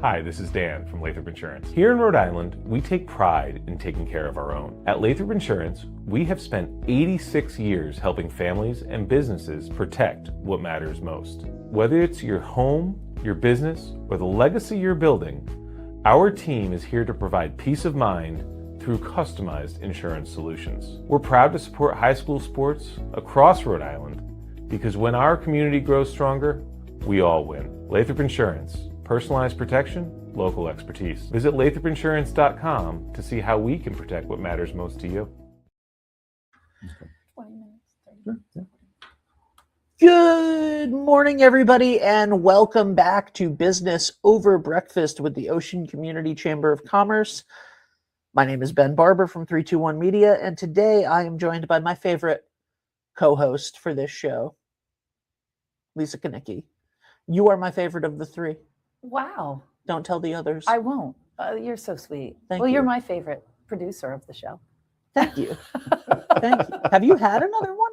Hi, this is Dan from Lathrop Insurance. Here in Rhode Island, we take pride in taking care of our own. At Lathrop Insurance, we have spent 86 years helping families and businesses protect what matters most. Whether it's your home, your business, or the legacy you're building, our team is here to provide peace of mind through customized insurance solutions. We're proud to support high school sports across Rhode Island because when our community grows stronger, we all win. Lathrop Insurance. Personalized protection, local expertise. Visit lathropinsurance.com to see how we can protect what matters most to you. 20 minutes, 30. Good morning, everybody, and welcome back to Business Over Breakfast with the Ocean Community Chamber of Commerce. My name is Ben Barber from 321 Media, and today I am joined by my favorite co-host for this show, Lisa Kanicki. You are my favorite of the three. Wow. Don't tell the others. I won't. You're so sweet. Thank Well, you. you're my favorite producer of the show. Thank you. Thank you. Have you had another one?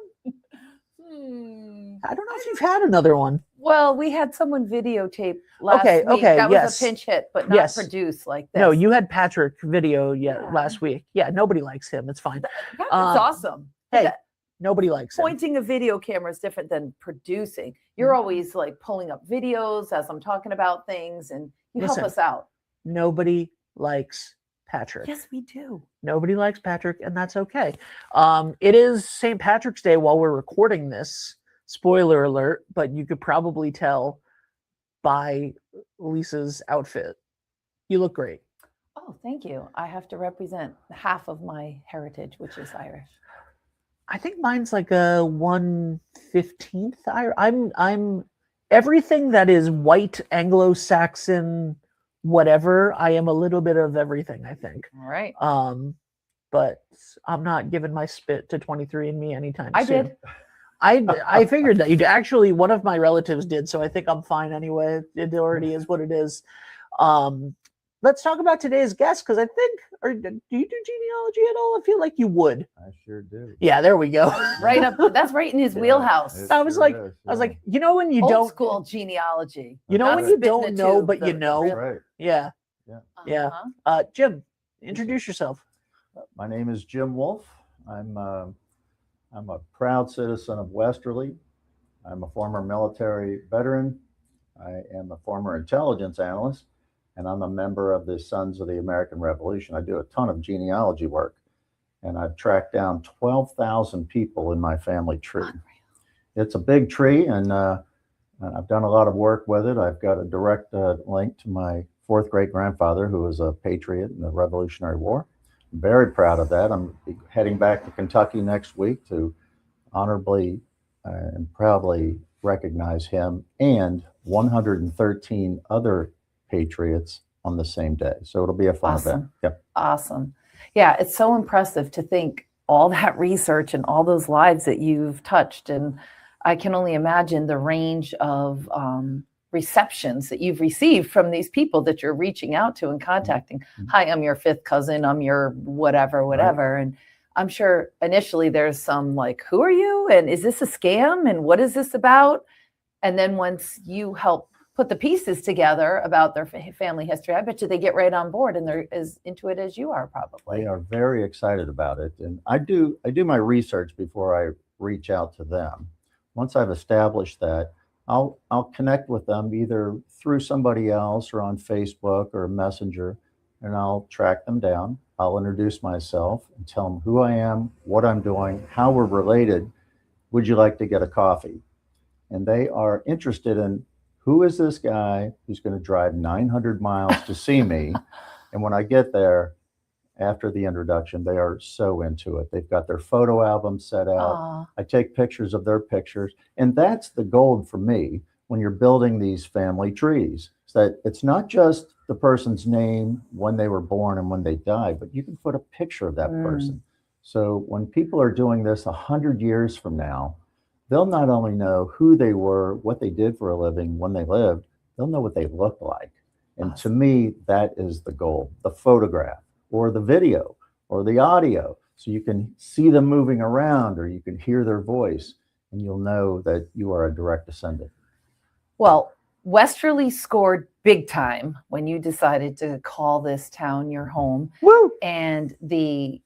I don't know if you've had another one. Well, we had someone videotape last week. Okay, That yes. was a pinch hit, but not Yes. produced like this. No, you had Patrick video Yeah. last week. Yeah, nobody likes him. It's fine. That's awesome. Hey, That- nobody likes him. Pointing a video camera is different than producing. You're always like pulling up videos as I'm talking about things, and you Listen. help us out. Nobody likes Patrick. Yes, we do. Nobody likes Patrick, and that's okay. It is St. Patrick's Day while we're recording this. Spoiler alert, but you could probably tell by Lisa's outfit. You look great. Oh, thank you. I have to represent half of my heritage, which is Irish. I think mine's like a 1/15th. I'm everything that is white, Anglo-Saxon, whatever. I am a little bit of everything, I think. All right. But I'm not giving my spit to 23andMe anytime I soon. did. I figured that you'd actually, one of my relatives did, so I think I'm fine anyway. It already is what it is. Let's talk about today's guest, because I think, do you do genealogy at all? I feel like you would. I sure do. Yeah, there we go. Right up. That's right in his Yeah, wheelhouse. it I was sure like- is, I was yeah. like, you know when you Old don't, school genealogy. you know Not when you spitting don't a know, tube, but you the know. real- right. Yeah. Yeah. Uh-huh. Jim, introduce yourself. My name is Jim Wolf. I'm a proud citizen of Westerly. I'm a former military veteran. I am a former intelligence analyst, and I'm a member of the Sons of the American Revolution. I do a ton of genealogy work, and I've tracked down 12,000 people in my family tree. Unreal. It's a big tree, and I've done a lot of work with it. I've got a direct link to my fourth great grandfather, who was a patriot in the Revolutionary War. I'm very proud of that. I'm heading back to Kentucky next week to honorably and proudly recognize him and 113 other patriots on the same day. So it'll be a fun event. Awesome. Yep. Awesome. Yeah, it's so impressive to think all that research and all those lives that you've touched. And I can only imagine the range of receptions that you've received from these people that you're reaching out to and contacting. Mhm. Hi, I'm your fifth cousin. I'm your whatever. And I'm sure initially there's some like, who are you? And is this a scam? And what is this about? And then once you help put the pieces together about their family history, I bet you they get right on board and they're as into it as you are probably. They are very excited about it. And I do my research before I reach out to them. Once I've established that, I'll connect with them either through somebody else or on Facebook or Messenger, and I'll track them down. I'll introduce myself and tell them who I am, what I'm doing, how we're related. Would you like to get a coffee? And they are interested in, who is this guy who's going to drive 900 miles to see me? And when I get there, after the introduction, they are so into it. They've got their photo album set out. Aw, I take pictures of their pictures. And that's the gold for me when you're building these family trees. Is that it's not just the person's name, when they were born and when they died, but you can put a picture of that person. So when people are doing this 100 years from now, they'll not only know who they were, what they did for a living, when they lived, they'll know what they look like. And to me, that is the goal, the photograph or the video or the audio. So you can see them moving around or you can hear their voice and you'll know that you are a direct descendant. Well, Westerly scored big time when you decided to call this town your home. Woo! And the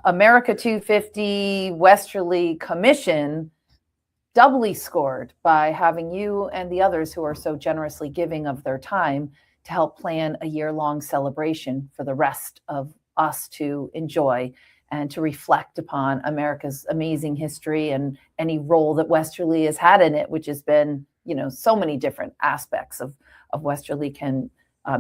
America 250 Westerly Commission doubly scored by having you and the others who are so generously giving of their time to help plan a year-long celebration for the rest of us to enjoy and to reflect upon America's amazing history and any role that Westerly has had in it, which has been, so many different aspects of Westerly can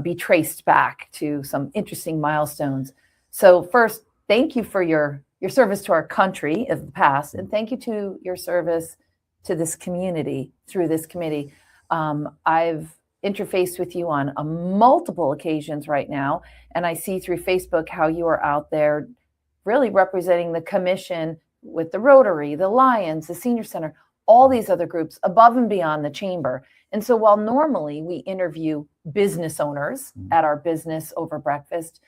be traced back to some interesting milestones. So first, thank you for your service to our country of the past, and thank you to your service to this community through this committee. I've interfaced with you on multiple occasions right now, and I see through Facebook how you are out there really representing the commission with the Rotary, the Lions, the Senior Center, all these other groups above and beyond the chamber. And so while normally we interview business owners at our Business Over Breakfast,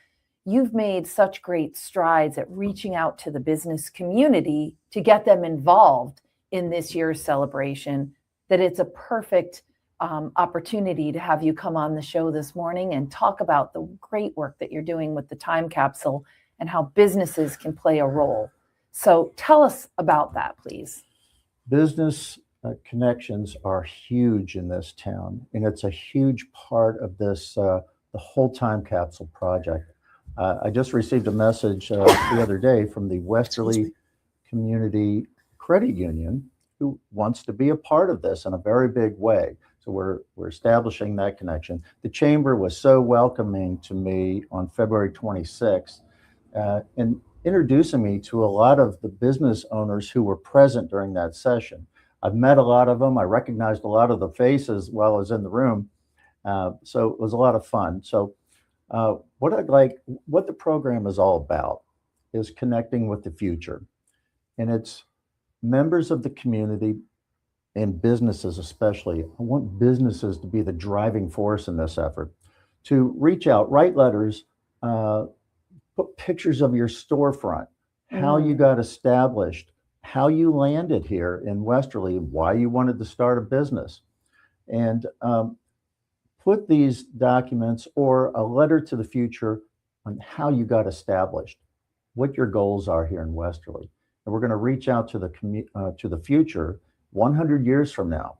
you've made such great strides at reaching out to the business community to get them involved in this year's celebration, that it's a perfect opportunity to have you come on the show this morning and talk about the great work that you're doing with the time capsule and how businesses can play a role. So tell us about that, please. Business connections are huge in this town, and it's a huge part of this, the whole time capsule project. I just received a message the other day from the Westerly Community Credit Union, who wants to be a part of this in a very big way. So we're establishing that connection. The chamber was so welcoming to me on February 26th and introducing me to a lot of the business owners who were present during that session. I've met a lot of them. I recognized a lot of the faces while I was in the room. So it was a lot of fun. So what the program is all about is connecting with the future. And it's members of the community and businesses especially. I want businesses to be the driving force in this effort, to reach out, write letters, put pictures of your storefront, how you got established, how you landed here in Westerly, why you wanted to start a business. And put these documents or a letter to the future on how you got established, what your goals are here in Westerly. And we're going to reach out to the future 100 years from now,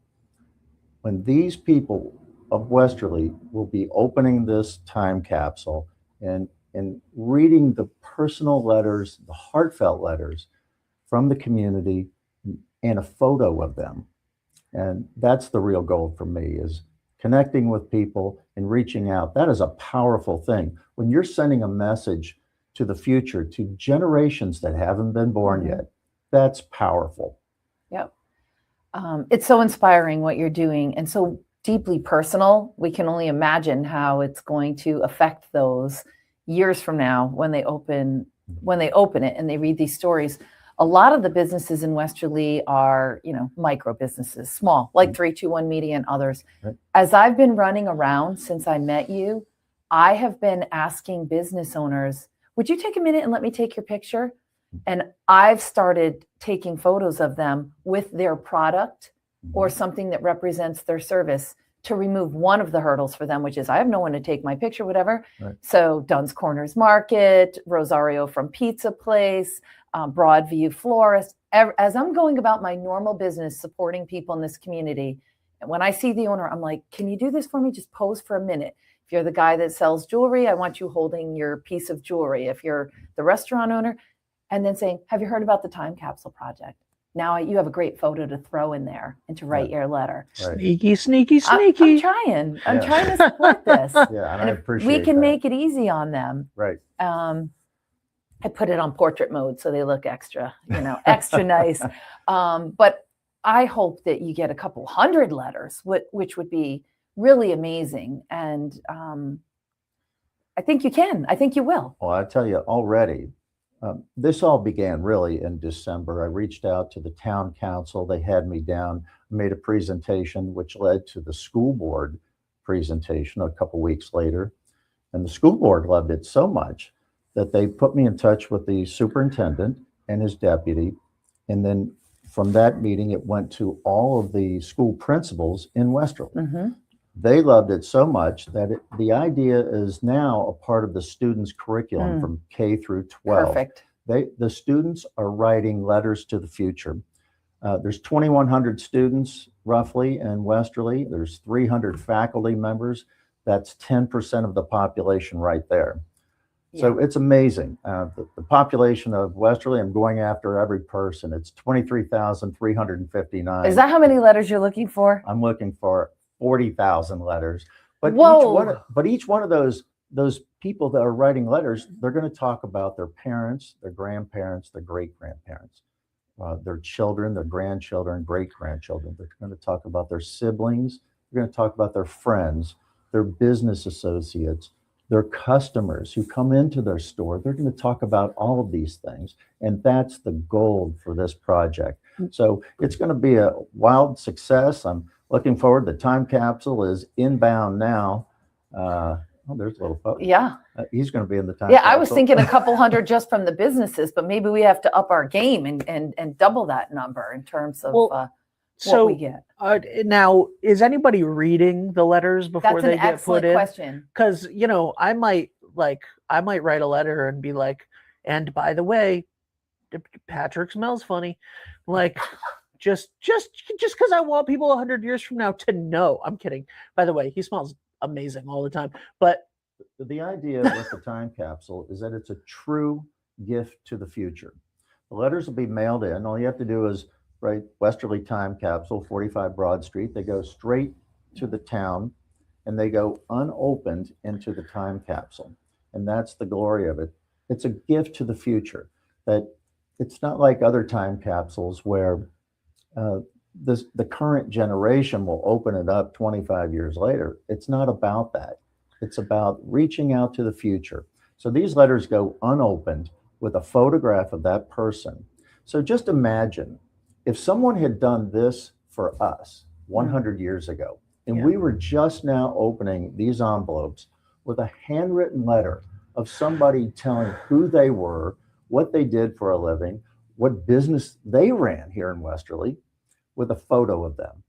when these people of Westerly will be opening this time capsule and reading the personal letters, the heartfelt letters from the community and a photo of them. And that's the real goal for me, is connecting with people and reaching out. That is a powerful thing. When you're sending a message to the future, to generations that haven't been born yet, that's powerful. Yep. It's so inspiring what you're doing and so deeply personal. We can only imagine how it's going to affect those years from now when they open it and they read these stories. A lot of the businesses in Westerly are, micro businesses, small, like 321 Media and others. Right. As I've been running around since I met you, I have been asking business owners, would you take a minute and let me take your picture? And I've started taking photos of them with their product or something that represents their service to remove one of the hurdles for them, which is I have no one to take my picture, whatever. Right. So Dunn's Corners Market, Rosario from Pizza Place, Broadview Florist. As I'm going about my normal business supporting people in this community, and when I see the owner, I'm like, can you do this for me? Just pose for a minute. If you're the guy that sells jewelry, I want you holding your piece of jewelry. If you're the restaurant owner, and then saying, have you heard about the Time Capsule Project? Now you have a great photo to throw in there and to write your letter. Right. Sneaky, sneaky, I'm sneaky. trying to support this. Yeah, and And I if appreciate we can that. make it easy on them. Right. I put it on portrait mode so they look extra nice. But I hope that you get a couple hundred letters, which would be really amazing. And I think you can. I think you will. Well, I tell you already, this all began really in December. I reached out to the town council. They had me down, made a presentation, which led to the school board presentation a couple weeks later. And the school board loved it so much that they put me in touch with the superintendent and his deputy. And then from that meeting, it went to all of the school principals in Westerly. Mhm. They loved it so much that the idea is now a part of the students' curriculum from K through 12. Perfect. The students are writing letters to the future. There's 2,100 students roughly in Westerly. There's 300 faculty members. That's 10% of the population right there. So it's amazing. The population of Westerly, I'm going after every person. It's 23,359. Is that how many letters you're looking for? I'm looking for 40,000 letters. But Whoa. each one of those people that are writing letters, they're going to talk about their parents, their grandparents, their great-grandparents, their children, their grandchildren, great-grandchildren. They're going to talk about their siblings. They're going to talk about their friends, their business associates, their customers who come into their store. They're going to talk about all of these things. And that's the goal for this project. So it's going to be a wild success. I'm looking forward. The time capsule is inbound now. There's a little photo. Yeah. He's going to be in the time Yeah, capsule. I was thinking a couple hundred just from the businesses, but maybe we have to up our game and double that number in terms of what we get. Now, is anybody reading the letters before That's they an get put excellent in? question. Because I might write a letter and be like, and by the way, Patrick smells funny, like just because I want people 100 years from now to know. I'm kidding. By the way, he smells amazing all the time. But the idea with the time capsule is that it's a true gift to the future. The letters will be mailed in. All you have to do is write Westerly Time Capsule, 45 Broad Street. They go straight to the town and they go unopened into the time capsule. And that's the glory of it. It's a gift to the future. That it's not like other time capsules where the current generation will open it up 25 years later. It's not about that. It's about reaching out to the future. So these letters go unopened with a photograph of that person. So just imagine if someone had done this for us 100 years ago, and we were just now opening these envelopes with a handwritten letter of somebody telling who they were, what they did for a living, what business they ran here in Westerly, with a photo of them.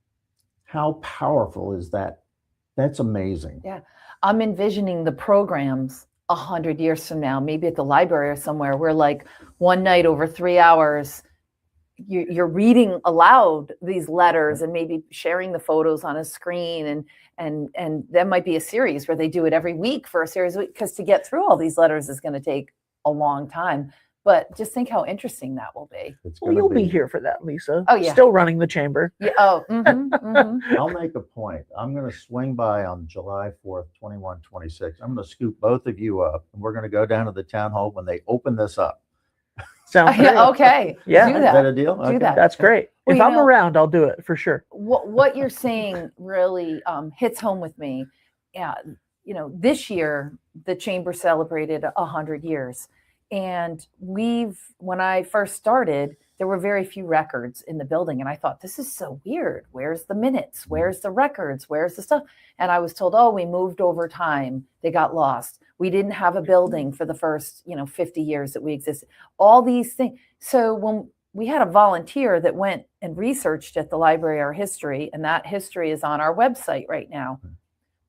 How powerful is that? That's amazing. Yeah. I'm envisioning the programs 100 years from now, maybe at the library or somewhere, where like one night over 3 hours, you're reading aloud these letters and maybe sharing the photos on a screen. And that might be a series where they do it every week for a series, because to get through all these letters is going to take a long time. But just think how interesting that will be. Well, you'll be here for that, Lisa. Oh, yeah. Still running the chamber. Yeah. Oh, I'll make a point. I'm going to swing by on July 4th, 2126. I'm going to scoop both of you up, and we're going to go down to the town hall when they open this up. Sounds great. Okay. Yeah. Do Is that that. a deal? Do Okay. that. That's great. Well, If I'm around, I'll do it for sure. What you're saying really hits home with me. Yeah. This year, the chamber celebrated 100 years. And when I first started, there were very few records in the building. And I thought, this is so weird. Where's the minutes? Where's the records? Where's the stuff? And I was told, we moved over time. They got lost. We didn't have a building for the first, 50 years that we existed. All these things. So when we had a volunteer that went and researched at the Library Our History, and that history is on our website right now.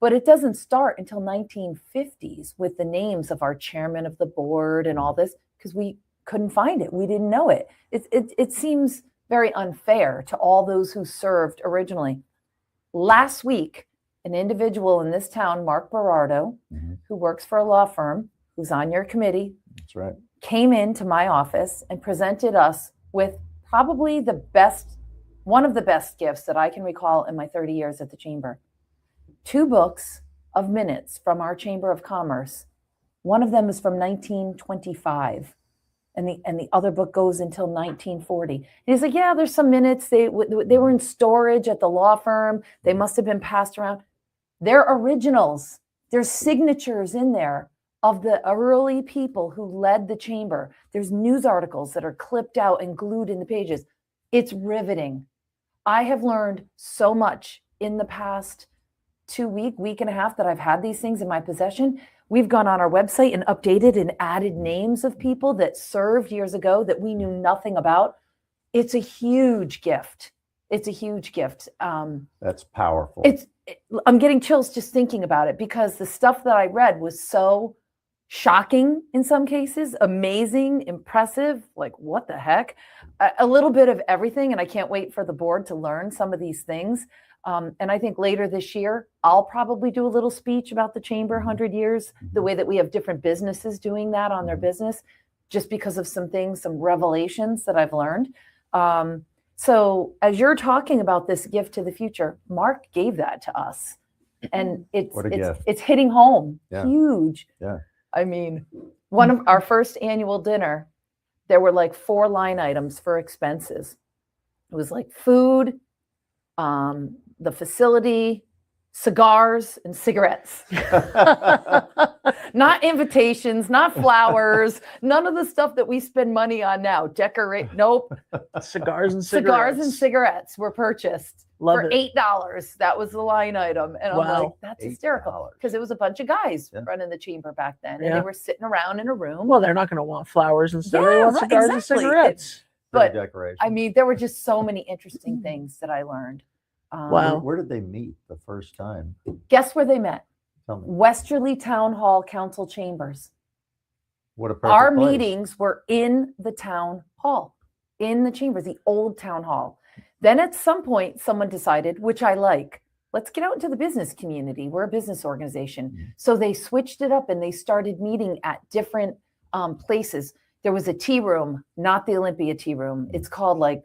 But it doesn't start until 1950s with the names of our chairman of the board and all this, because we couldn't find it. We didn't know it. It seems very unfair to all those who served originally. Last week, an individual in this town, Mark Berardo, who works for a law firm, who's on your committee, That's right. came into my office and presented us with probably one of the best gifts that I can recall in my 30 years at the chamber. 2 books of minutes from our Chamber of Commerce. One of them is from 1925, and the other book goes until 1940. And he's like, yeah, there's some minutes. They were in storage at the law firm. They must have been passed around. They're originals. There's signatures in there of the early people who led the chamber. There's news articles that are clipped out and glued in the pages. It's riveting. I have learned so much in the past week and a half that I've had these things in my possession. We've gone on our website and updated and added names of people that served years ago that we knew nothing about. it's a huge gift. It's a huge gift. That's powerful. I'm getting chills just thinking about it, because the stuff that I read was so shocking in some cases, amazing, impressive, like what the heck, a little bit of everything. And I can't wait for the board to learn some of these things. And I think later this year, I'll probably do a little speech about the chamber 100 years, the way that we have different businesses doing that on their business, just because of some things, some revelations that I've learned. So as you're talking about this gift to the future, Mark gave that to us, and it's hitting home. Yeah. Huge. Yeah. I mean, one of our first annual dinner, there were like 4 line items for expenses. It was like food, the facility, cigars, and cigarettes. Not invitations, not flowers, none of the stuff that we spend money on now. Decorate, nope. Cigars and cigarettes. Cigars and cigarettes were purchased Love for it. $8. That was the line item. And I'm Wow. like, that's hysterical. Because it was a bunch of guys running the chamber back then. And Yeah. they were sitting around in a room. Well, they're not going to want flowers and stuff. Yeah, They want right, cigars exactly. and cigarettes. But decoration. I mean, there were just so many interesting things that I learned. Wow. Where did they meet the first time? Guess where they met? Tell me. Westerly Town Hall Council Chambers. What a perfect Our place. meetings were in the town hall, in the chambers, the old town hall. Then at some point, someone decided, which I like, let's get out into the business community. We're a business organization. Mhm. So they switched it up and they started meeting at different places. There was a tea room, not the Olympia tea room. It's called like,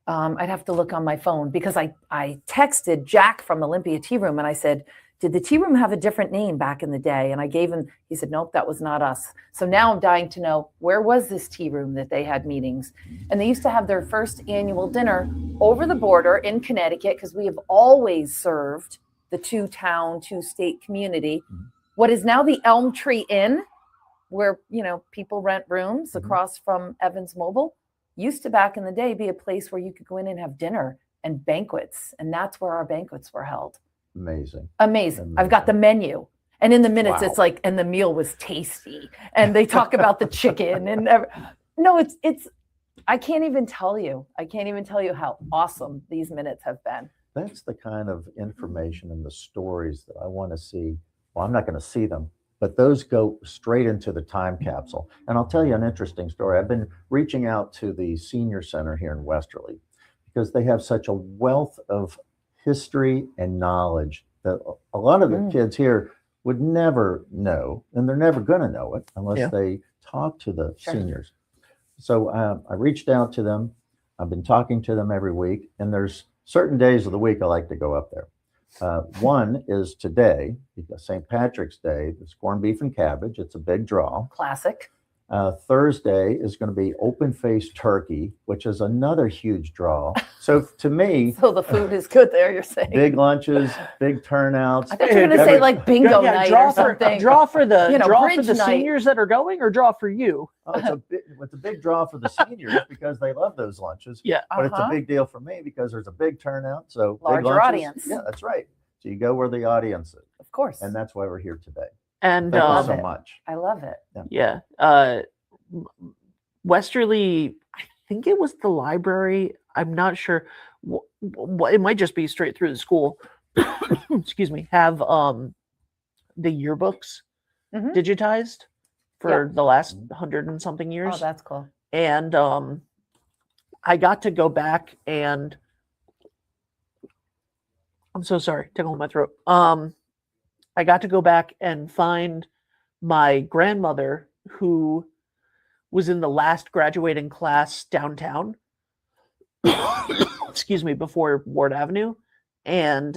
I'd have to look on my phone, because I texted Jack from Olympia Tea Room and I said, did the tea room have a different name back in the day? And I gave him, he said, nope, that was not us. So now I'm dying to know, where was this tea room that they had meetings? And they used to have their first annual dinner over the border in Connecticut, because we have always served the 2-town, 2-state community. What is now the Elm Tree Inn, where, you know, people rent rooms across from Evans Mobile, used to back in the day be a place where you could go in and have dinner and banquets. And that's where our banquets were held. Amazing. I've got the menu. And in the minutes, it's like, and the meal was tasty. And they talk about the chicken and no, it's, I can't even tell you. I can't even tell you how awesome these minutes have been. That's the kind of information and the stories that I want to see. Well, I'm not going to see them, but those go straight into the time capsule. And I'll tell you an interesting story. I've been reaching out to the senior center here in Westerly, because they have such a wealth of history and knowledge that a lot of the kids here would never know, and they're never going to know it unless they talk to the seniors. So I reached out to them. I've been talking to them every week, and there's certain days of the week I like to go up there. One is today, St. Patrick's Day. It's corned beef and cabbage. It's a big draw. Classic. Thursday is going to be open-faced turkey, which is another huge draw. So to me, So the food is good there, you're saying. big lunches, big turnouts. I thought you were going to say like bingo night draw or something. draw for the You know, draw for bridge the night. seniors that are going, or draw for you. Oh, it's a big draw for the seniors because they love those lunches. Yeah. But it's a big deal for me because there's a big turnout. So big Larger lunches. audience. Yeah, that's right. So you go where the audience is. Of course. And that's why we're here today. And Thank you love so it. much. I love it. yeah, Westerly, I think it was the library. I'm not sure. It might just be straight through the school. Excuse me. Have the yearbooks digitized for the last 100 and something years. Oh, that's cool. And I got to go back and I'm so sorry, tickle in my throat. I got to go back and find my grandmother, who was in the last graduating class downtown. Excuse me, before Ward Avenue. And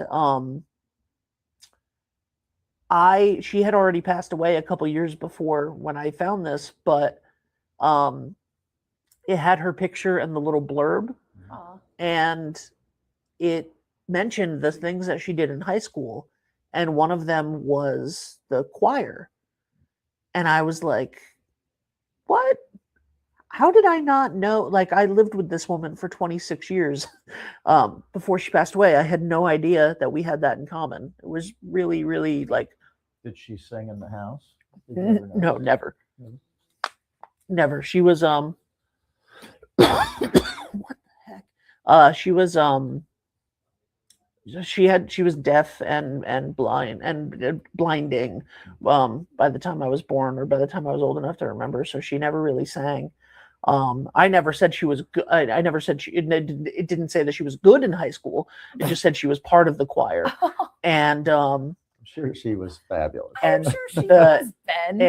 she had already passed away a couple years before when I found this, but it had her picture and the little blurb. Aw. And it mentioned the things that she did in high school. And one of them was the choir. And I was like, what? How did I not know? Like, I lived with this woman for 26 years before she passed away. I had no idea that we had that in common. It was really, really like. Did she sing in the house? Did you ever know? No, never. Mhm. Never. She was, what the She was she was deaf and blind and blinding by the time I was born, or by the time I was old enough to remember. So she never really sang. I never said she was good. I never said it didn't say that she was good in high school. It just said she was part of the choir. And I'm sure she was fabulous. I'm sure she was, Ben.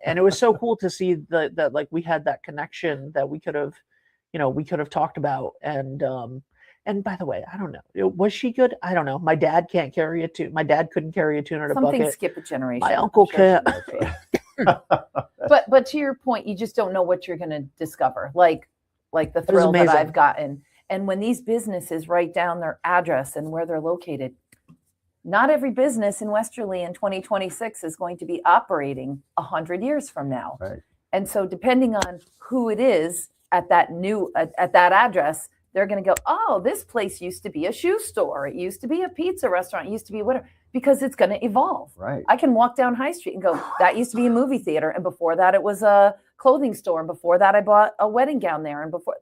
and it was so cool to see that like we had that connection that we could have talked about. And by the way, I don't know, was she good? I don't know. My dad couldn't carry a tune in a Something bucket. skip a generation. My uncle Sure can. she was. But to your point, you just don't know what you're going to discover. Like the thrill that amazing. I've gotten. And when these businesses write down their address and where they're located, not every business in Westerly in 2026 is going to be operating 100 years from now. Right. And so depending on who it is at that address, they're going to go, oh, this place used to be a shoe store. It used to be a pizza restaurant. It used to be whatever, because it's going to evolve. Right. I can walk down High Street and go, that used to be a movie theater. And before that, it was a clothing store. And before that, I bought a wedding gown there. And before,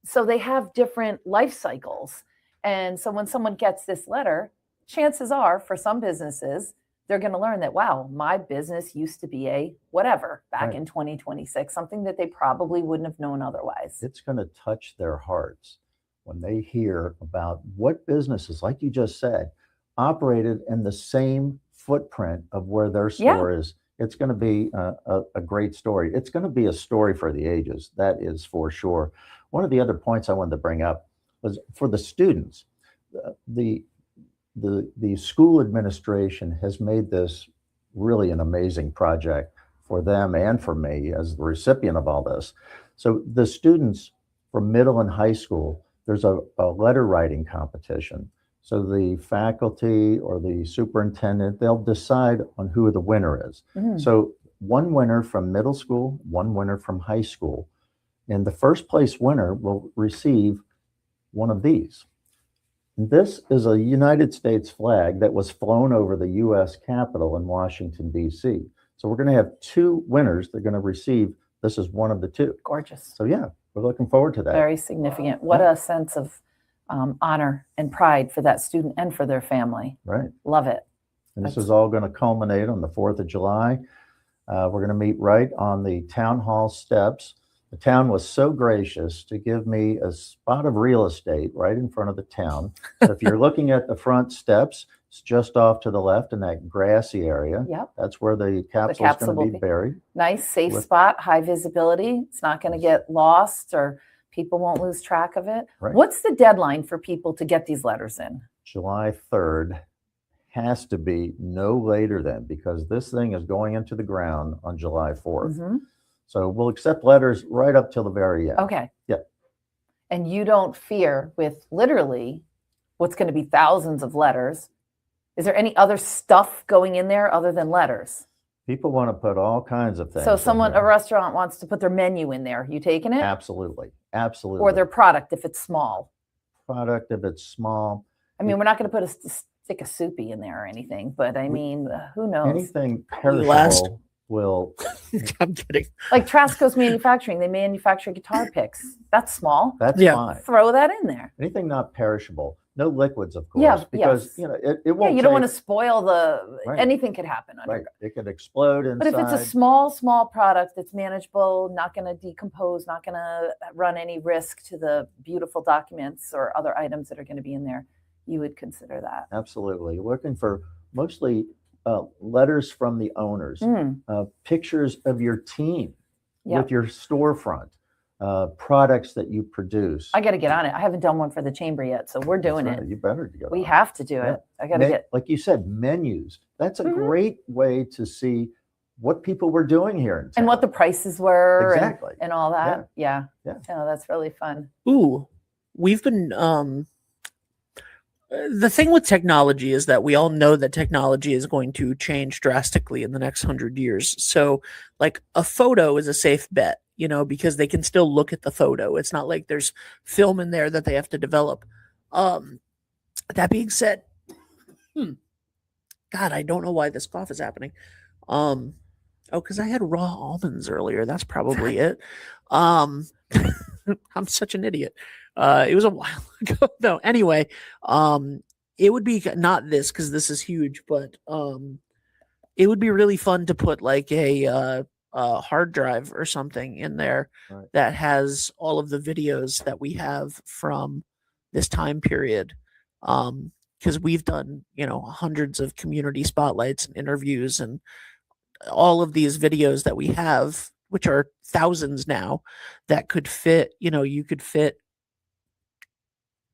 so they have different life cycles. And so when someone gets this letter, chances are for some businesses, they're going to learn that, wow, my business used to be a whatever back Right. in 2026, something that they probably wouldn't have known otherwise. It's going to touch their hearts when they hear about what businesses, like you just said, operated in the same footprint of where their store is. It's going to be a great story. It's going to be a story for the ages. That is for sure. One of the other points I wanted to bring up was for the students. The school administration has made this really an amazing project for them and for me as the recipient of all this. So the students from middle and high school, there's a letter writing competition. So the faculty or the superintendent, they'll decide on who the winner is. Mhm. So one winner from middle school, one winner from high school, and the first place winner will receive one of these. This is a United States flag that was flown over the U.S. Capitol in Washington, D.C. So we're going to have two winners. They're going to receive, this is one of the two. Gorgeous. So yeah, we're looking forward to that. Very significant. What a sense of honor and pride for that student and for their family. Right. Love it. And this is all going to culminate on the 4th of July. We're going to meet right on the town hall steps. The town was so gracious to give me a spot of real estate right in front of the town. So if you're looking at the front steps, it's just off to the left in that grassy area. Yep. That's where the capsule is capsule going will to be. be buried. Nice, safe With- spot, high visibility. It's not going to get lost or people won't lose track of it. Right. What's the deadline for people to get these letters in? July 3rd has to be no later than, because this thing is going into the ground on July 4th. Mhm. So we'll accept letters right up till the very end. Okay. Yep. And you don't fear with literally what's going to be thousands of letters. Is there any other stuff going in there other than letters? People want to put all kinds of things. So in a there. restaurant wants to put their menu in there. You taking it? Absolutely. Absolutely. Or their product if it's small. product if it's small. I mean, we're not going to put a stick of soupy in there or anything, but I mean, who knows? Anything Last- perishable will. I'm kidding. Like Trasco's Manufacturing, they manufacture guitar picks. That's small. That's Yeah. fine. Throw that in there. Anything not perishable. No liquids, of course. Yeah, because yes. you know it Yeah, won't. you don't want to take- spoil the. Right. Anything could happen Right. underground. It could explode inside. But if it's a small product that's manageable, not going to decompose, not going to run any risk to the beautiful documents or other items that are going to be in there, you would consider that. Absolutely. Looking for mostly letters from the owners, Mm, pictures of your team Yep. with your storefront, products that you produce. I got to get on it. I haven't done one for the chamber yet, so we're doing That's right. it. You better go. We on. have to do Yeah. it. I got to get. Like you said, menus. That's a Mhm. great way to see what people were doing here in town. And what the prices were Exactly. and all that. Yeah. Yeah. Oh, that's really fun. Ooh, we've been the thing with technology is that we all know that technology is going to change drastically in the next 100 years. So like a photo is a safe bet, you know, because they can still look at the photo. It's not like there's film in there that they have to develop. That being said, God, I don't know why this cough is happening. Because I had raw almonds earlier. That's probably it. I'm such an idiot. It was a while ago though. Anyway, it would be not this because this is huge, but it would be really fun to put like a hard drive or something in there Right. that has all of the videos that we have from this time period. Because we've done, hundreds of community spotlights and interviews, and all of these videos that we have, which are thousands now, that could fit, you could fit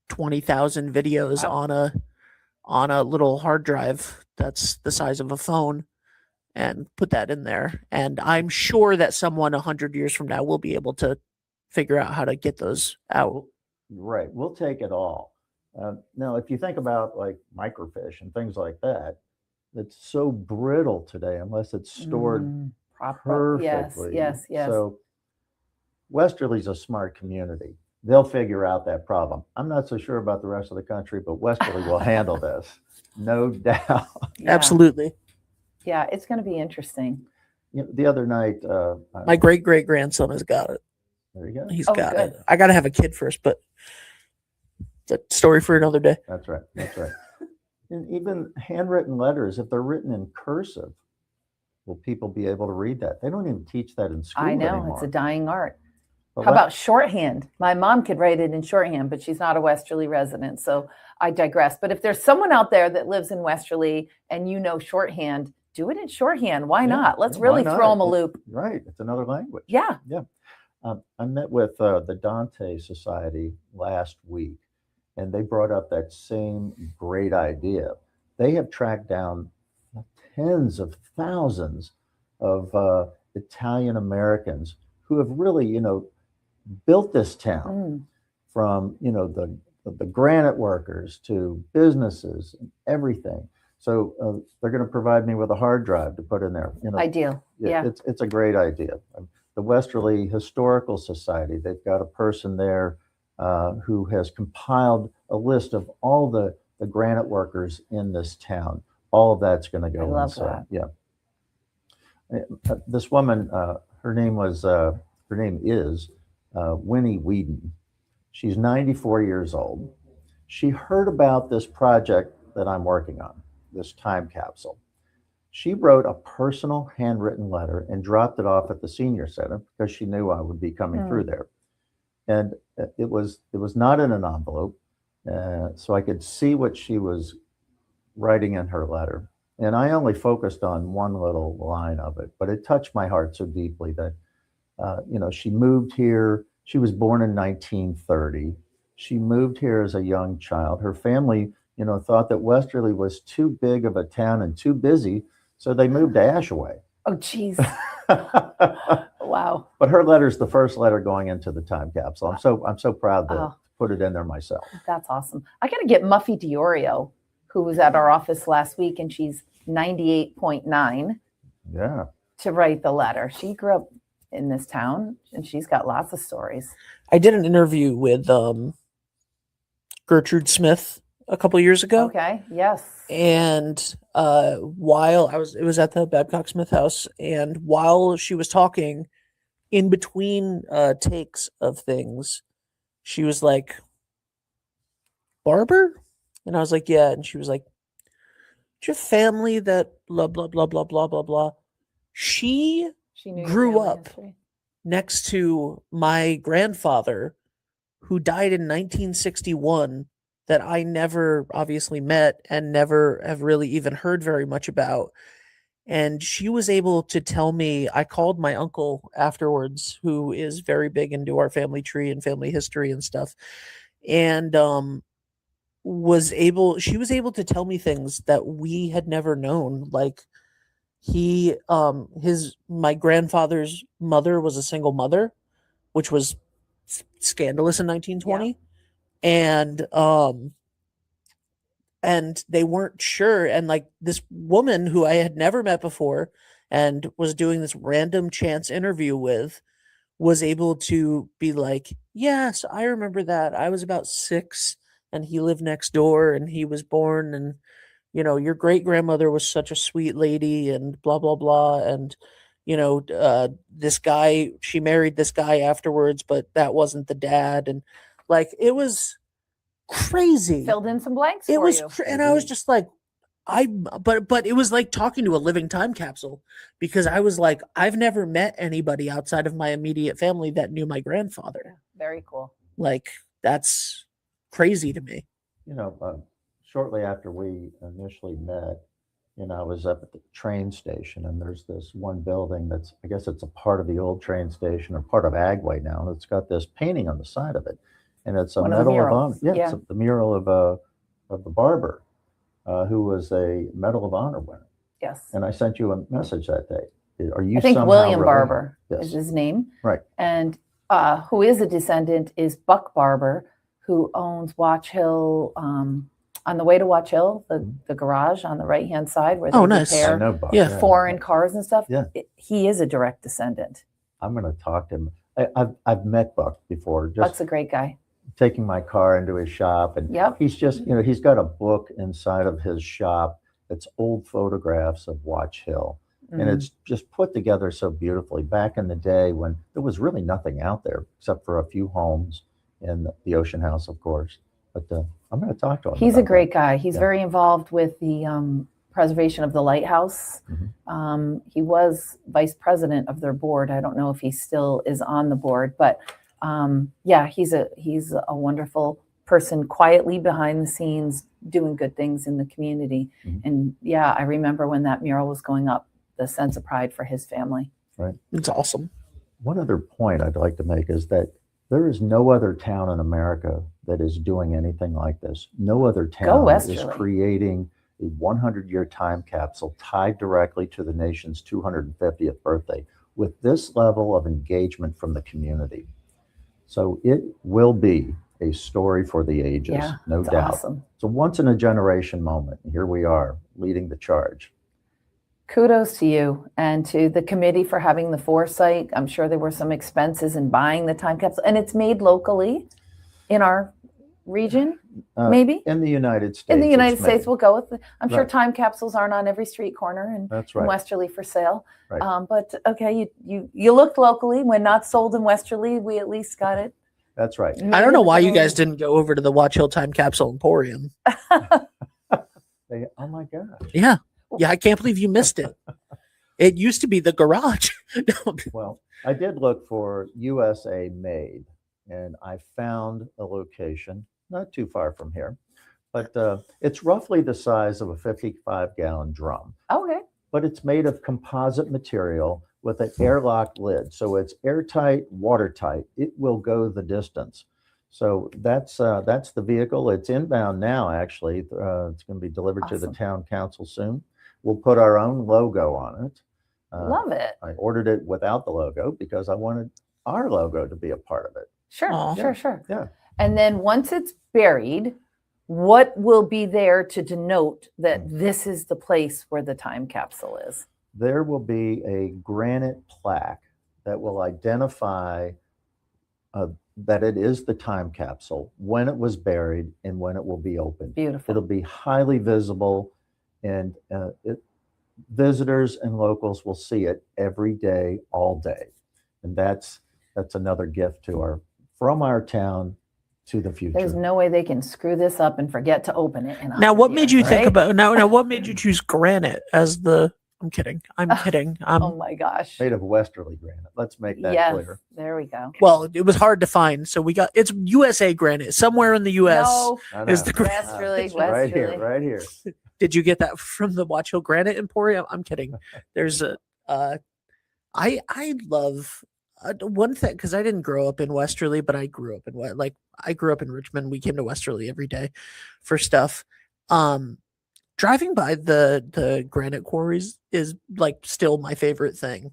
20,000 videos Wow. on a little hard drive that's the size of a phone, and put that in there. And I'm sure that someone 100 years from now will be able to figure out how to get those out. Right. We'll take it all. Now, if you think about like microfiche and things like that, it's so brittle today unless it's stored Proper. Yes, perfectly. yes, yes. So Westerly's a smart community. They'll figure out that problem. I'm not so sure about the rest of the country, but Westerly will handle this, no doubt. Yeah. Absolutely. Yeah, it's going to be interesting. The other night, My great great grandson has got it. there you go. He's Oh, got good. it. I got to have a kid first, but it's a story for another day. That's right. That's right. And even handwritten letters, if they're written in cursive, will people be able to read that? They don't even teach that in school I know anymore. it's a dying art. But How about shorthand? My mom could write it in shorthand, but she's not a Westerly resident, so I digress. But if there's someone out there that lives in Westerly and you know shorthand, do it in shorthand. Why Yeah, not? Let's yeah, really why throw not? them a loop. Right. It's another language. Yeah. I met with the Dante Society last week, and they brought up that same great idea. They have tracked down tens of thousands of Italian Americans who have really, built this town from, the granite workers to businesses and everything. So they're going to provide me with a hard drive to put in there. Ideal. Yeah. It's a great idea. The Westerly Historical Society, they've got a person there who has compiled a list of all the granite workers in this town. All of that's going to go I love inside. that. Yeah. This woman, her name is Winnie Whedon. She's 94 years old. She heard about this project that I'm working on, this time capsule. She wrote a personal handwritten letter and dropped it off at the senior center because she knew I would be coming through there. And it was not in an envelope, so I could see what she was writing in her letter. And I only focused on one little line of it, but it touched my heart so deeply that, she moved here. She was born in 1930. She moved here as a young child. Her family, thought that Westerly was too big of a town and too busy, so they moved to Ashaway. Oh, geez. Wow. But her letter's the first letter going into the time capsule. I'm so proud to put it in there myself. That's awesome. I got to get Muffy Diorio, who was at our office last week, and she's 98.9, Yeah. to write the letter. She grew up in this town, and she's got lots of stories. I did an interview with Gertrude Smith a couple years ago. Okay. Yes. And while it was at the Babcock Smith house, and while she was talking, in between takes of things, she was like, "Barber?" And I was like, "Yeah." And she was like, "Do you have family that blah blah blah blah blah blah blah?" She knew your grew family up history. next to my grandfather, who died in 1961, that I never obviously met and never have really even heard very much about. And she was able to tell me, I called my uncle afterwards, who is very big into our family tree and family history and stuff. And she was able to tell me things that we had never known. Like my grandfather's mother was a single mother, which was scandalous in 1920. And they weren't sure. And like this woman who I had never met before and was doing this random chance interview with was able to be like, "Yes, I remember that. I was about 6 and he lived next door and he was born, and your great grandmother was such a sweet lady and blah blah blah." And this guy, she married this guy afterwards, but that wasn't the dad. And like, it was crazy. Filled in some blanks It for was, you. and I was just like, but it was like talking to a living time capsule, because I was like, I've never met anybody outside of my immediate family that knew my grandfather. Very cool. Like, that's crazy to me. Shortly after we initially met, I was up at the train station, and there's this one building that's, I guess it's a part of the old train station or part of Agway now. And it's got this painting on the side of it, and it's a One of the Medal of murals. Honor. Yeah, Yeah. it's the mural of the barber who was a Medal of Honor winner. Yes. And I sent you a message that day. Are you I think somehow William related? Barber Yes. is his name. Right. And who is a descendant is Buck Barber, who owns Watch Hill, on the way to Watch Hill, the garage on the right-hand side where they nice. I repair know Buck. Yeah. foreign cars and stuff. Yeah. He is a direct descendant. I'm going to talk to him. I've met Buck before, just Buck's a great guy. taking my car into his shop, and Yep. he's just, he's got a book inside of his shop. It's old photographs of Watch Hill, and Mhm. it's just put together so beautifully. Back in the day when there was really nothing out there except for a few homes and the Ocean House, of course. But I'm going to talk to him. He's a about great guy. He's Yeah. very involved with the preservation of the lighthouse. He was vice president of their board. I don't know if he still is on the board, but yeah, he's a wonderful person, quietly behind the scenes, doing good things in the community. Mhm. And yeah, I remember when that mural was going up, the sense of pride for his family. It's awesome. One other point I'd like to make is that there is no other town in America that is doing anything like this. No other town is Westerly. creating a 100-year time capsule tied directly to the nation's 250th birthday with this level of engagement from the community. So it will be a story for the ages, Yeah, no it's doubt. awesome. It's a once in a generation moment. Here we are leading the charge. Kudos to you and to the committee for having the foresight. I'm sure there were some expenses in buying the time capsule, and it's made locally in our region, maybe In the United States. in the United it's States. made. We'll go with it. I'm sure Right. time capsules aren't on every street corner and That's in right. Westerly for sale. Right. But okay, you looked locally. When not sold in Westerly, we at least got it. That's right. I don't know why you guys didn't go over to the Watch Hill Time Capsule Emporium. Oh my gosh. Yeah. I can't believe you missed it. It used to be the garage. No. Well, I did look for USA made, and I found a location not too far from here, but it's roughly the size of a 55-gallon drum, Okay. but it's made of composite material with an airlock lid. So it's airtight, watertight. It will go the distance. So that's the vehicle. It's inbound now, actually. It's going to be delivered to the Awesome. town council soon. We'll put our own logo on it. Love it. I ordered it without the logo because I wanted our logo to be a part of it. Sure, Aw. sure. Yeah. And then once it's buried, what will be there to denote that Mm. this is the place where the time capsule is? There will be a granite plaque that will identify that it is the time capsule, when it was buried, and when it will be opened. Beautiful. It'll be highly visible, and visitors and locals will see it every day, all day. And that's another gift from our town to the future. There's no way they can screw this up and forget to open it. In Now, 100 what made years, you think right? about now? What made you choose granite as the? I'm kidding. I'm kidding. Oh my gosh. Made of Westerly granite. Let's make that Yes, clear. there we go. Well, it was hard to find, so we got it's USA granite somewhere in the U.S. No, I Is know. the gra- Westerly, It's right here, Westerly. right here. Did you get that from the Watch Hill Granite Emporium? I'm kidding. There's a, I love one thing because I didn't grow up in Westerly, but I grew up in I grew up in Richmond. We came to Westerly every day for stuff. Driving by the granite quarries is like still my favorite thing.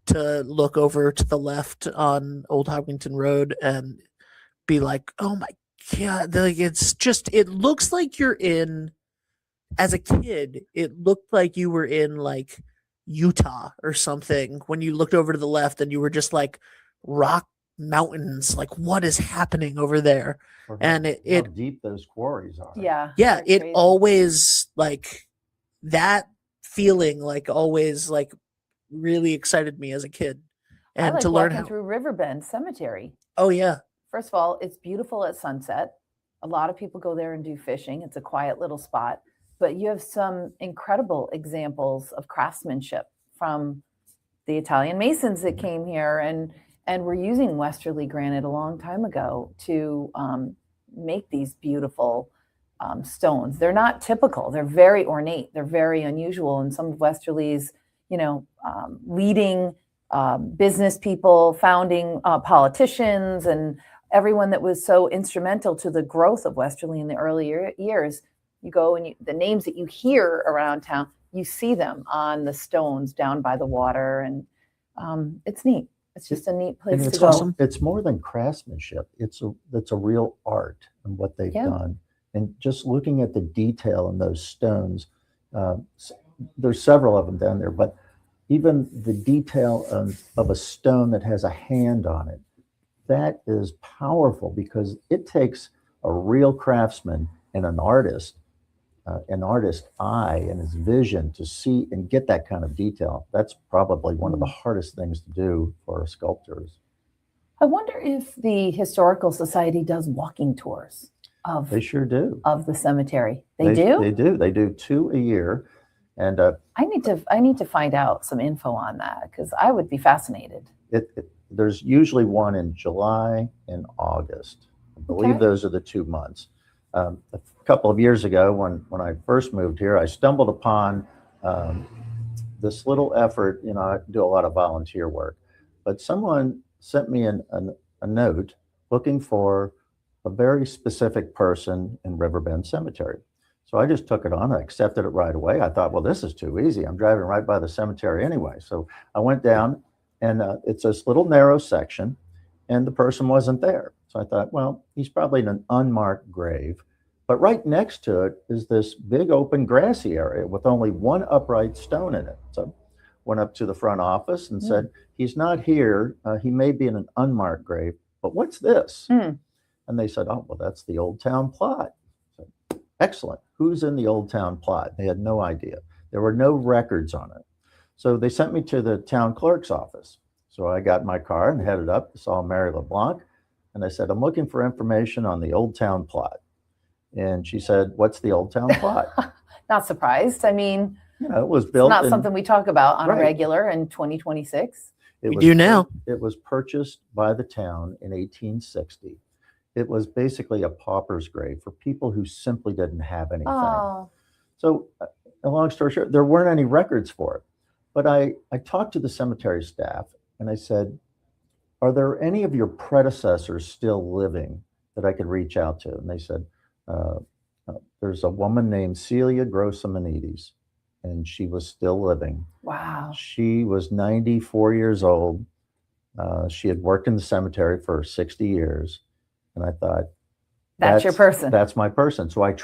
To look over to the left on Old Hopkinton Road and be like, oh my God, like it looks like you're in. As a kid, it looked like you were in like Utah or something when you looked over to the left and you were just like rock mountains. Like, what is happening over there? For And how it deep those quarries are. Yeah. yeah, they're it crazy. always like that feeling, like always like really excited me as a kid. I And like to learn walking how, through Riverbend Cemetery. oh yeah, First of all, it's beautiful at sunset. A lot of people go there and do fishing. It's a quiet little spot, but you have some incredible examples of craftsmanship from the Italian masons that came here and were using Westerly granite a long time ago to make these beautiful stones. They're not typical. They're very ornate. They're very unusual. And some of Westerly's, leading business people, founding politicians, and everyone that was so instrumental to the growth of Westerly in the early years. You go and the names that you hear around town, you see them on the stones down by the water, and it's neat. It's just a neat place it's to go. awesome. It's more than craftsmanship. It's a real art in what they've done. And just looking at the detail in those stones, there's several of them down there, but even the detail of a stone that has a hand on it, that is powerful because it takes a real craftsman and an artist eye and his vision to see and get that kind of detail. That's probably one of the hardest things to do for sculptors. I wonder if the Historical Society does walking tours of They sure do. of the cemetery. They do? They do. They do 2 a year. And I need to find out some info on that because I would be fascinated. there's usually one in July and August. I believe Okay. those are the 2 months. A couple of years ago, when I first moved here, I stumbled upon this little effort. I do a lot of volunteer work, but someone sent me a note looking for a very specific person in Riverbend Cemetery. So I just took it on. I accepted it right away. I thought, well, this is too easy. I'm driving right by the cemetery anyway. So I went down, and it's this little narrow section, and the person wasn't there. So I thought, well, he's probably in an unmarked grave. But right next to it is this big open grassy area with only one upright stone in it. So went up to the front office and said, he's not here. He may be in an unmarked grave, but what's this? And they said, oh, well, that's the Old Town plot. So, excellent. Who's in the Old Town plot? They had no idea. There were no records on it. So they sent me to the town clerk's office. So I got in my car and headed up, saw Mary LeBlanc, and I said, I'm looking for information on the Old Town plot. And she said, what's the Old Town plot? Not surprised. I mean, It was built. it's not something we talk about on a Right. regular in 2026. We do now. It was purchased by the town in 1860. It was basically a pauper's grave for people who simply didn't have anything. Oh, So, a long story short, there weren't any records for it. But I talked to the cemetery staff and I said, are there any of your predecessors still living that I could reach out to? And they said, there's a woman named Celia Grossamanides, and she was still living. wow. She was 94 years old. She had worked in the cemetery for 60 years. And I thought, That's your person. That's my person. So I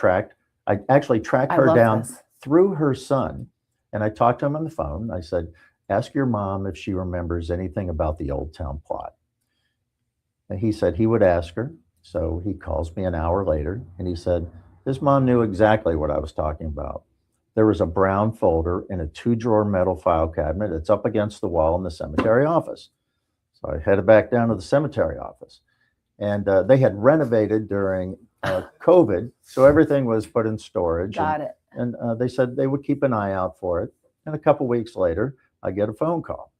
actually tracked I her love down this. through her son. And I talked to him on the phone. I said, ask your mom if she remembers anything about the Old Town plot. And he said he would ask her. So he calls me an hour later and he said, his mom knew exactly what I was talking about. There was a brown folder in a 2-drawer metal file cabinet. It's up against the wall in the cemetery office. So I headed back down to the cemetery office. And they had renovated during COVID. So everything was put in storage. Got it. And they said they would keep an eye out for it. And a couple weeks later, I get a phone call.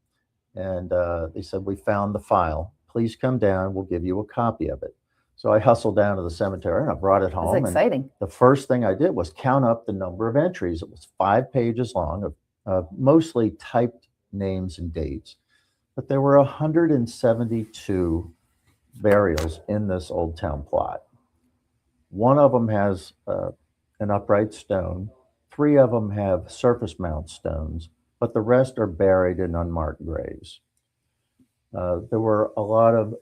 And they said, we found the file. Please come down. We'll give you a copy of it. So I hustled down to the cemetery and I brought it home. That's exciting. And the first thing I did was count up the number of entries. It was 5 pages long of mostly typed names and dates. But there were 172 burials in this Old Town plot. One of them has an upright stone. 3 of them have surface mount stones, but the rest are buried in unmarked graves. There were a lot of,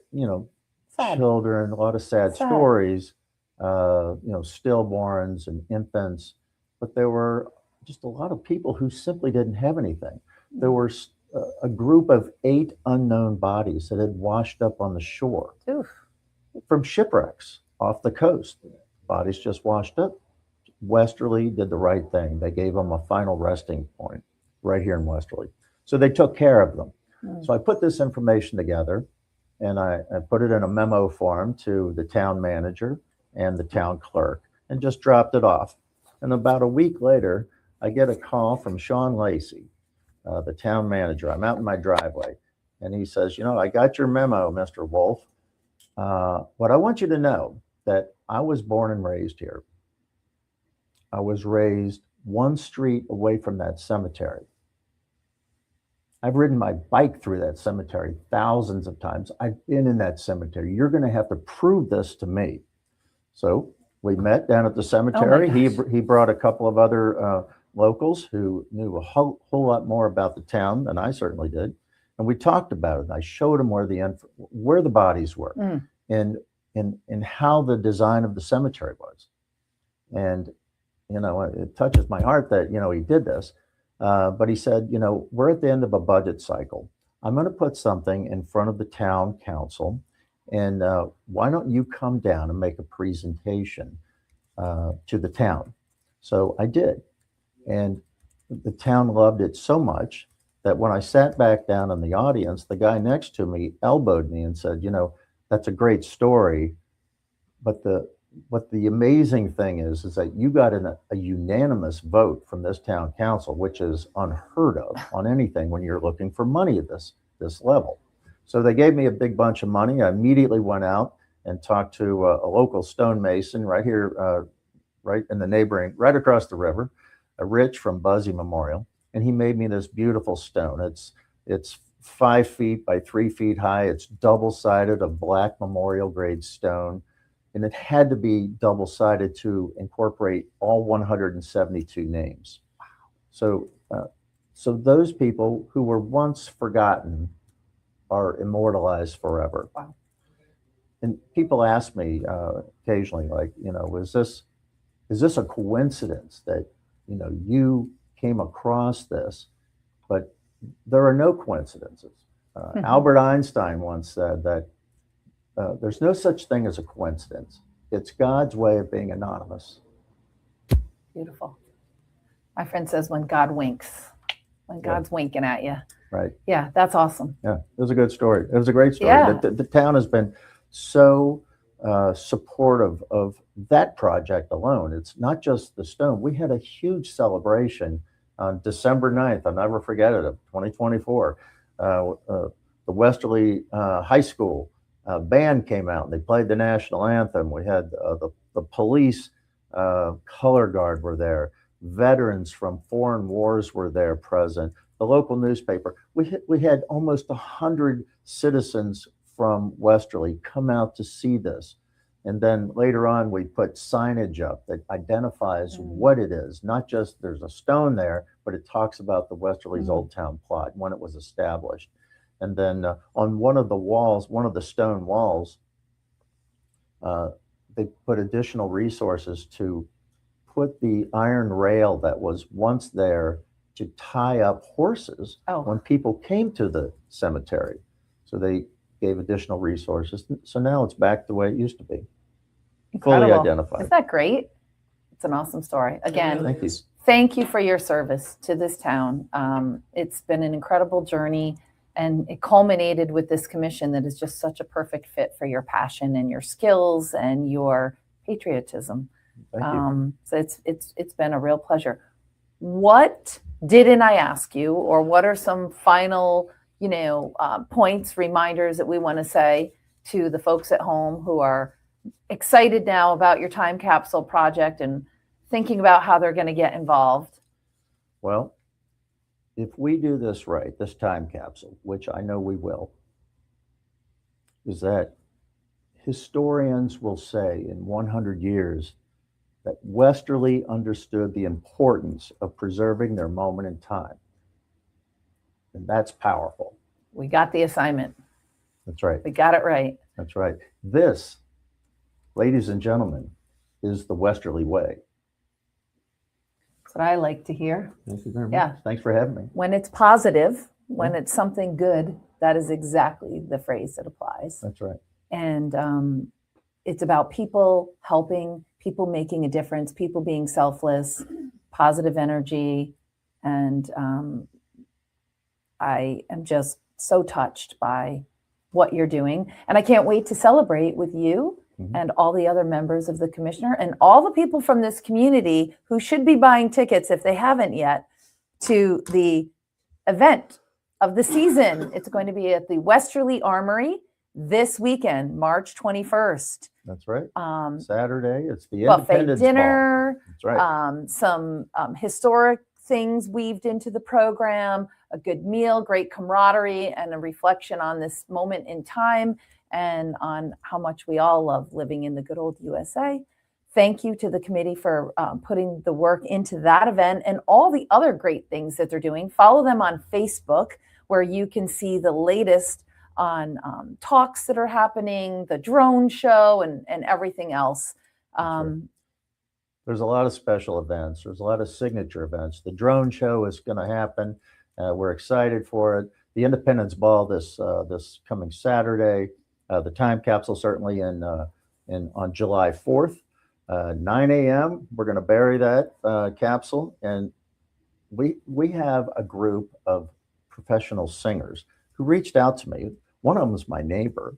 Sad. children, a lot of sad stories, stillborns and infants, but there were just a lot of people who simply didn't have anything. There were a group of 8 unknown bodies that had washed up on the shore Oof. from shipwrecks off the coast. Bodies just washed up. Westerly did the right thing. They gave them a final resting point right here in Westerly. So they took care of them. Mm. So I put this information together and I put it in a memo form to the town manager and the town clerk and just dropped it off. And about a week later, I get a call from Sean Lacey, the town manager. I'm out in my driveway and he says, I got your memo, Mr. Wolf. What I want you to know that I was born and raised here. I was raised one street away from that cemetery. I've ridden my bike through that cemetery thousands of times. I've been in that cemetery. You're going to have to prove this to me. So we met down at the cemetery. He brought a couple of other locals who knew a whole lot more about the town than I certainly did. And we talked about it. And I showed him where the bodies were and how the design of the cemetery was. And, it touches my heart that, he did this. But he said, we're at the end of a budget cycle. I'm going to put something in front of the town council. And why don't you come down and make a presentation to the town? So I did. And the town loved it so much that when I sat back down in the audience, the guy next to me elbowed me and said, that's a great story. But the amazing thing is that you got a unanimous vote from this town council, which is unheard of on anything when you're looking for money at this level. So they gave me a big bunch of money. I immediately went out and talked to a local stonemason right here, right in the neighboring, right across the river, Rich from Buzzy Memorial. And he made me this beautiful stone. It's 5 feet by 3 feet high. It's double-sided, a black memorial grade stone. And it had to be double-sided to incorporate all 172 names. So those people who were once forgotten are immortalized forever. Wow. And people ask me occasionally, like, is this a coincidence that, you came across this? But there are no coincidences. Albert Einstein once said that there's no such thing as a coincidence. It's God's way of being anonymous. Beautiful. My friend says when God winks, when God's winking at you. Right. Yeah, that's awesome. Yeah, it was a good story. It was a great story. Yeah. The town has been so supportive of that project alone. It's not just the stone. We had a huge celebration on December 9th. I'll never forget it, of 2024. The Westerly High School band came out and they played the national anthem. We had the police color guard were there. Veterans from foreign wars were there present. The local newspaper. We had almost 100 citizens from Westerly come out to see this. And then later on, we put signage up that identifies what it is. Not just there's a stone there, but it talks about the Westerly's Old Town plot, when it was established. And then on one of the walls, one of the stone walls, they put additional resources to put the iron rail that was once there to tie up horses when people came to the cemetery. So they gave additional resources. So now it's back the way it used to be. Incredible. Fully identified. Isn't that great? It's an awesome story. Again, Thank you. Thank you for your service to this town. It's been an incredible journey, and it culminated with this commission that is just such a perfect fit for your passion and your skills and your patriotism. Thank you. So it's been a real pleasure. What didn't I ask you, or what are some final, points, reminders that we want to say to the folks at home who are excited now about your time capsule project and thinking about how they're going to get involved? Well, if we do this right, this time capsule, which I know we will, is that historians will say in 100 years that Westerly understood the importance of preserving their moment in time. And that's powerful. We got the assignment. That's right. We got it right. That's right. This, ladies and gentlemen, is the Westerly way. That's what I like to hear. Thank you very much. Yeah. Thanks for having me. When it's positive, when it's something good, that is exactly the phrase that applies. That's right. And it's about people helping, people making a difference, people being selfless, positive energy, and I am just so touched by what you're doing. And I can't wait to celebrate with you and all the other members of the commissioner and all the people from this community who should be buying tickets if they haven't yet to the event of the season. It's going to be at the Westerly Armory this weekend, March 21st. That's right. Um, Saturday, it's the buffet Independence dinner, Ball. That's right. some historic things weaved into the program, a good meal, great camaraderie, and a reflection on this moment in time and on how much we all love living in the good old USA. Thank you to the committee for putting the work into that event and all the other great things that they're doing. Follow them on Facebook, where you can see the latest on talks that are happening, the drone show, and everything else. There's a lot of special events. There's a lot of signature events. The drone show is going to happen. We're excited for it. The Independence Ball this coming Saturday. The time capsule certainly on July 4th, 9 a.m. We're going to bury that capsule, and we have a group of professional singers who reached out to me. One of them was my neighbor,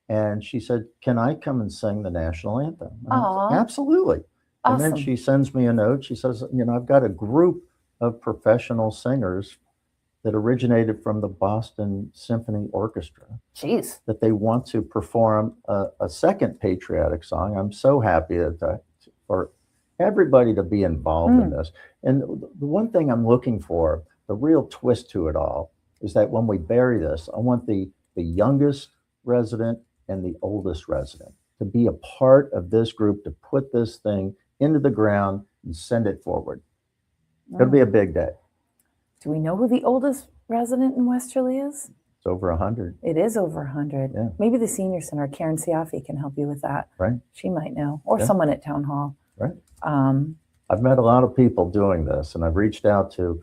and she said, "Can I come and sing the national anthem?" Aw. Absolutely. And then Awesome. she sends me a note. She says, I've got a group of professional singers that originated from the Boston Symphony Orchestra Jeez. that they want to perform a second patriotic song. I'm so happy for everybody to be involved in this. And the one thing I'm looking for, the real twist to it all, is that when we bury this, I want the youngest resident and the oldest resident to be a part of this group, to put this thing into the ground and send it forward. It'll be a big day. Do we know who the oldest resident in Westerly is? It's over 100. It is over 100. Yeah. Maybe the senior center, Karen Siafi, can help you with that. Right. She might know, or Yeah. someone at town hall. Right. Um, I've met a lot of people doing this, and I've reached out to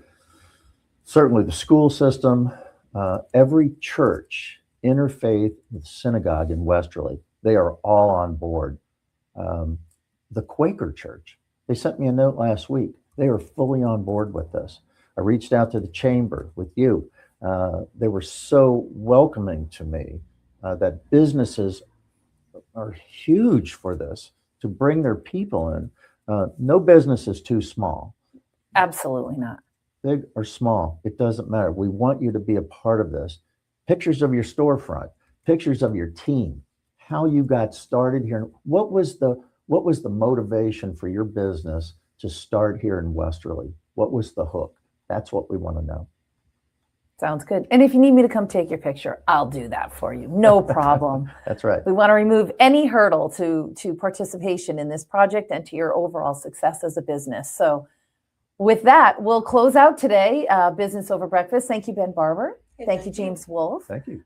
certainly the school system, every church, interfaith, synagogue in Westerly. They are all on board. The Quaker Church, they sent me a note last week. They are fully on board with this. I reached out to the chamber with you. They were so welcoming to me that businesses are huge for this, to bring their people in. No business is too small. absolutely not. Big or small, it doesn't matter. We want you to be a part of this. Pictures of your storefront, pictures of your team, how you got started here. What was the motivation for your business to start here in Westerly? What was the hook? That's what we want to know. Sounds good. And if you need me to come take your picture, I'll do that for you. No problem. That's right. We want to remove any hurdle to participation in this project and to your overall success as a business. So with that, we'll close out today, Business Over Breakfast. Thank you, Ben Barber. Thank you, James Wolf. Thank you.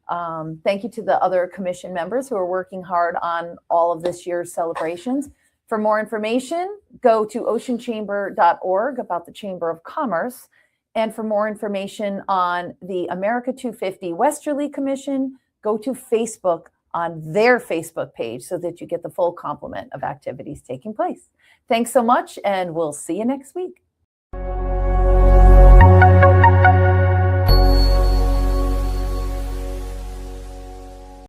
Thank you to the other commission members who are working hard on all of this year's celebrations. For more information, go to oceanchamber.org about the Chamber of Commerce. And for more information on the America 250 Westerly Commission, go to Facebook on their Facebook page so that you get the full complement of activities taking place. Thanks so much, and we'll see you next week.